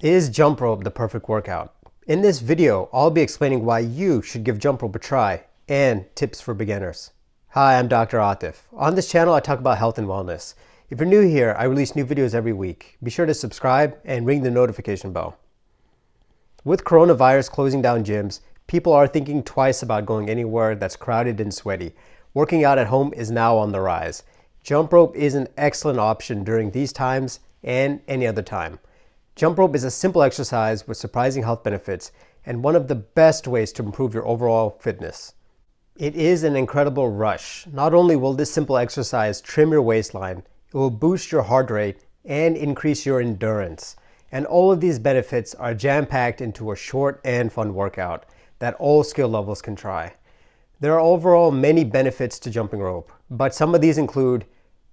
Is jump rope the perfect workout? In this video, I'll be explaining why you should give jump rope a try and tips for beginners. Hi, I'm Dr. Atif. On this channel, I talk about health and wellness. If you're new here, I release new videos every week. Be sure to subscribe and ring the notification bell. With coronavirus closing down gyms, people are thinking twice about going anywhere that's crowded and sweaty. Working out at home is now on the rise. Jump rope is an excellent option during these times and any other time. Jump rope is a simple exercise with surprising health benefits and one of the best ways to improve your overall fitness. It is an incredible rush. Not only will this simple exercise trim your waistline, it will boost your heart rate and increase your endurance. And all of these benefits are jam-packed into a short and fun workout that all skill levels can try. There are overall many benefits to jumping rope, but some of these include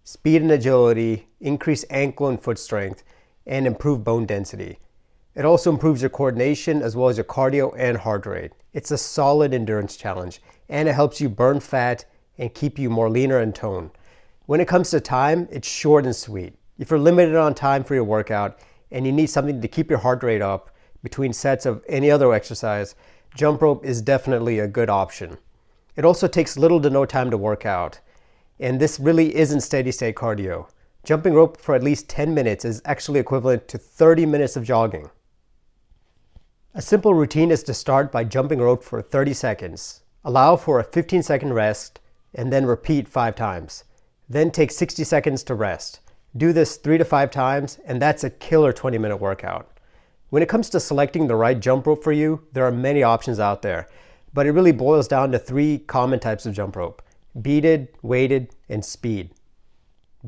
speed and agility, increased ankle and foot strength, and improve bone density. It also improves your coordination as well as your cardio and heart rate. It's a solid endurance challenge and it helps you burn fat and keep you more leaner and toned. When it comes to time, it's short and sweet. If you're limited on time for your workout and you need something to keep your heart rate up between sets of any other exercise, jump rope is definitely a good option. It also takes little to no time to work out, and this really isn't steady state cardio. Jumping rope for at least 10 minutes is actually equivalent to 30 minutes of jogging. A simple routine is to start by jumping rope for 30 seconds. Allow for a 15-second rest and then repeat 5 times. Then take 60 seconds to rest. Do this 3 to 5 times and that's a killer 20-minute workout. When it comes to selecting the right jump rope for you, there are many options out there, but it really boils down to 3 common types of jump rope: beaded, weighted, and speed.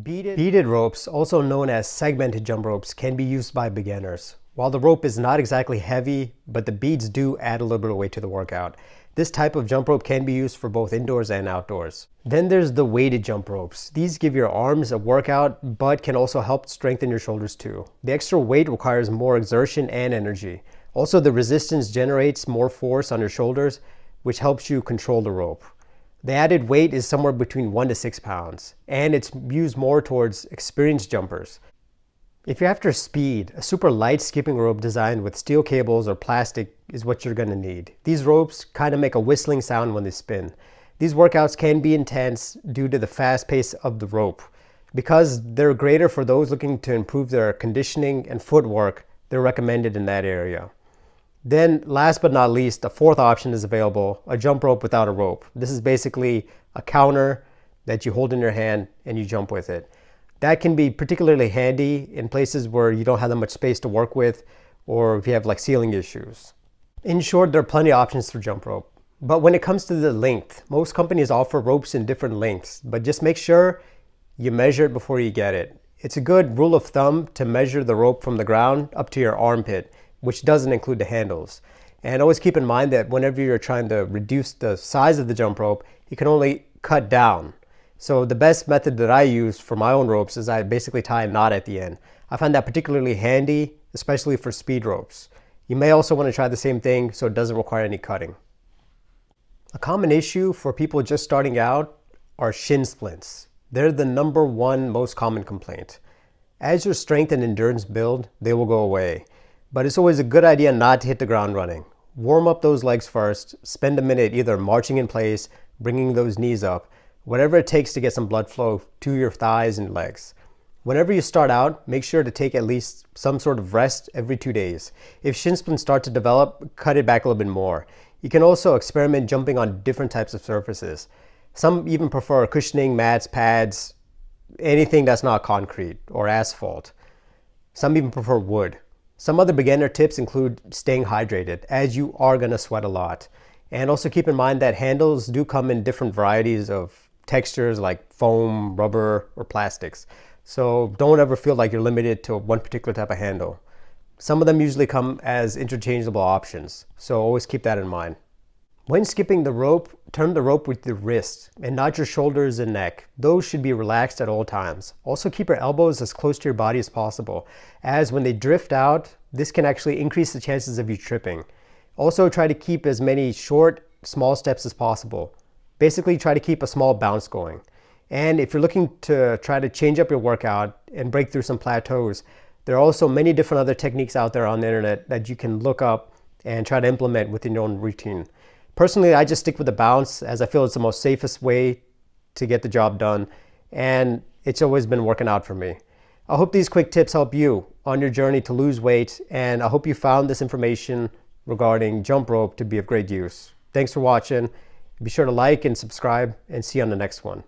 Beaded ropes, also known as segmented jump ropes, can be used by beginners. While the rope is not exactly heavy, but the beads do add a little bit of weight to the workout. This type of jump rope can be used for both indoors and outdoors. Then there's the weighted jump ropes. These give your arms a workout, but can also help strengthen your shoulders too. The extra weight requires more exertion and energy. Also, the resistance generates more force on your shoulders, which helps you control the rope. The added weight is somewhere between 1 to 6 pounds, and it's used more towards experienced jumpers. If you're after speed, a super light skipping rope designed with steel cables or plastic is what you're going to need. These ropes kind of make a whistling sound when they spin. These workouts can be intense due to the fast pace of the rope. Because they're greater for those looking to improve their conditioning and footwork, they're recommended in that area. Then, last but not least, a fourth option is available: a jump rope without a rope. This is basically a counter that you hold in your hand and you jump with it. That can be particularly handy in places where you don't have that much space to work with, or if you have like ceiling issues. In short, there are plenty of options for jump rope. But when it comes to the length, most companies offer ropes in different lengths, but just make sure you measure it before you get it. It's a good rule of thumb to measure the rope from the ground up to your armpit, which doesn't include the handles. And always keep in mind that whenever you're trying to reduce the size of the jump rope, you can only cut down. So the best method that I use for my own ropes is I basically tie a knot at the end. I find that particularly handy, especially for speed ropes. You may also want to try the same thing so it doesn't require any cutting. A common issue for people just starting out are shin splints. They're the #1 most common complaint. As your strength and endurance build, they will go away. But it's always a good idea not to hit the ground running. Warm up those legs first, spend a minute either marching in place, bringing those knees up, whatever it takes to get some blood flow to your thighs and legs. Whenever you start out, make sure to take at least some sort of rest every 2 days. If shin splints start to develop, cut it back a little bit more. You can also experiment jumping on different types of surfaces. Some even prefer cushioning, mats, pads, anything that's not concrete or asphalt. Some even prefer wood. Some other beginner tips include staying hydrated, as you are going to sweat a lot. And also keep in mind that handles do come in different varieties of textures like foam, rubber, or plastics. So don't ever feel like you're limited to one particular type of handle. Some of them usually come as interchangeable options, so always keep that in mind. When skipping the rope, turn the rope with your wrist and not your shoulders and neck. Those should be relaxed at all times. Also keep your elbows as close to your body as possible, as when they drift out, this can actually increase the chances of you tripping. Also try to keep as many short, small steps as possible. Basically try to keep a small bounce going. And if you're looking to try to change up your workout and break through some plateaus, There are also many different other techniques out there on the internet that you can look up and try to implement within your own routine. Personally, I just stick with the bounce as I feel it's the most safest way to get the job done, and it's always been working out for me. I hope these quick tips help you on your journey to lose weight, and I hope you found this information regarding jump rope to be of great use. Thanks for watching. Be sure to like and subscribe, and see you on the next one.